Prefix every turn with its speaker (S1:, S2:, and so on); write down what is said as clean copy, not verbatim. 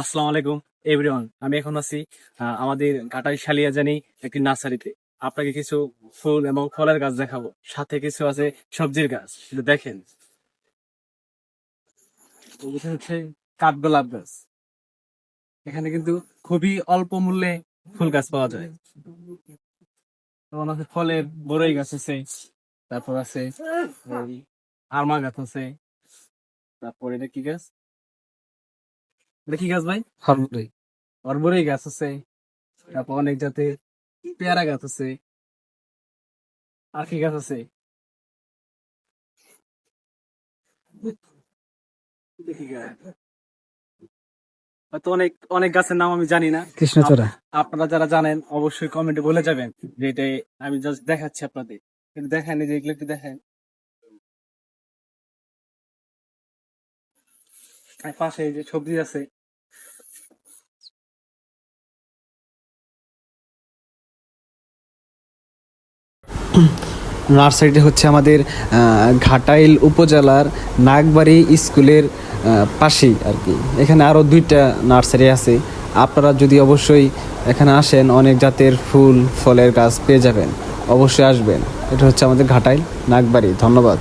S1: আসসালামু আলাইকুম এভরিওয়ান। আমি এখন আছি আমাদের ঘাটাই শালিয়াজানি একটি নার্সারিতে। আপনাকে কিছু ফুল এবং ফলের গাছ দেখাবো, সাথে কিছু আছে সবজির গাছ। একটু দেখেন, এটা হচ্ছে কাঠগোলাপ গাছ। এখানে কিন্তু খুবই অল্প মূল্যে ফুল গাছ পাওয়া যায়। যেমন আছে ফলের বড়ই গাছ আছে, তারপর আছে এই আরমা গাছ আছে, তারপর এটা কি গাছ, এটা কি গাছ ভাই?
S2: হরবরি।
S1: বড়ই গাছ আছে, তারপর অনেক জাতের পেয়ারা গাছ আছে। আর কি গাছ আছে? দেখি গাছ। হয়তো অনেক অনেক গাছের নাম আমি জানি না।
S2: কৃষ্ণচূড়া।
S1: আপনারা যারা জানেন অবশ্যই কমেন্টে বলে যাবেন যে এটা আমি জাস্ট দেখাচ্ছি আপনাদের। কিন্তু দেখেন এই যে এগুলো একটু দেখেন, আর পাশে এই যে সবজি আছে।
S2: নার্সারিটি হচ্ছে আমাদের ঘাটাইল উপজেলার নাগবাড়ি স্কুলের পাশেই আর কি। এখানে আরও 2টা নার্সারি আছে। আপনারা যদি অবশ্যই এখানে আসেন, অনেক জাতের ফুল ফলের গাছ পেয়ে যাবেন। অবশ্যই আসবেন। এটা হচ্ছে আমাদের ঘাটাইল নাগবাড়ি। ধন্যবাদ।